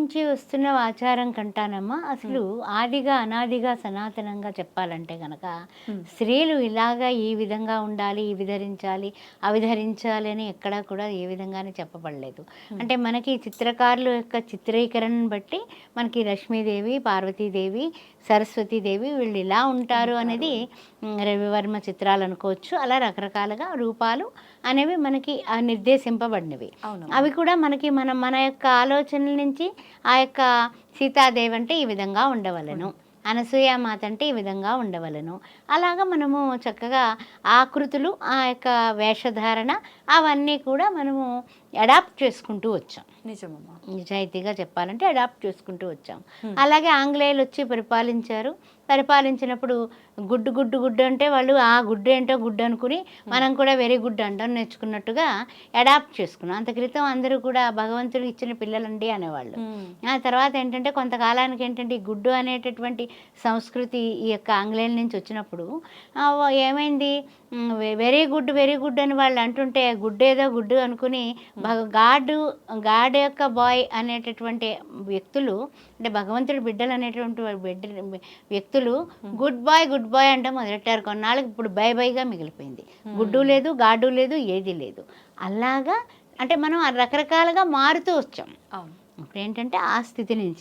నుంచి వస్తున్న ఆచారం కంటానమ్మా అసలు ఆదిగా అనాదిగా సనాతనంగా చెప్పాలంటే గనక స్త్రీలు ఇలాగా ఈ విధంగా ఉండాలి, ఇవి ధరించాలి, అవి ధరించాలి అని ఎక్కడా కూడా ఏ విధంగానే చెప్పబడలేదు. అంటే మనకి చిత్రకారుల యొక్క చిత్రీకరణను బట్టి మనకి లక్ష్మీదేవి, పార్వతీదేవి, సరస్వతీదేవి వీళ్ళు ఇలా ఉంటారు అనేది రవివర్మ చిత్రాలు అనుకోవచ్చు. అలా రకరకాలుగా రూపాలు అనేవి మనకి నిర్దేశింపబడినవి. అవి కూడా మనకి మన యొక్క ఆలోచనల నుంచి ఆ యొక్క సీతాదేవి అంటే ఈ విధంగా ఉండవలను, అనసూయామాత అంటే ఈ విధంగా ఉండవలను, అలాగా మనము చక్కగా ఆకృతులు, ఆ యొక్క వేషధారణ అవన్నీ కూడా మనము అడాప్ట్ చేసుకుంటూ వచ్చాం. నిజమమ్మా. నిజాయితీగా చెప్పాలంటే అడాప్ట్ చేసుకుంటూ వచ్చాం. అలాగే ఆంగ్లేయులు వచ్చి పరిపాలించినప్పుడు గుడ్డు గుడ్డు గుడ్డు అంటే వాళ్ళు ఆ గుడ్డు ఏంటో గుడ్డు అనుకుని మనం కూడా వెరీ గుడ్ అంటాం నేర్చుకున్నట్టుగా అడాప్ట్ చేసుకున్నాం. అంత క్రితం అందరూ కూడా భగవంతుడు ఇచ్చిన పిల్లలండి అనేవాళ్ళు. ఆ తర్వాత ఏంటంటే కొంతకాలానికి ఏంటంటే ఈ గుడ్డు అనేటటువంటి సంస్కృతి ఈ యొక్క ఆంగ్లేయుల నుంచి వచ్చినప్పుడు ఏమైంది, వెరీ గుడ్ అని వాళ్ళు అంటుంటే గుడ్డు ఏదో గుడ్డు అనుకుని గాడ్ యొక్క బాయ్ అనేటటువంటి వ్యక్తులు, అంటే భగవంతుడి బిడ్డలు అనేటువంటి వ్యక్తులు గుడ్ బాయ్ అంటే మొదలెట్టారు. కొన్నాళ్ళకి ఇప్పుడు బైగా మిగిలిపోయింది. గుడ్డు లేదు, గాడు లేదు, ఏది లేదు. అలాగా అంటే మనం రకరకాలుగా మారుతూ వచ్చాం. ఇప్పుడు ఏంటంటే ఆ స్థితి నుంచి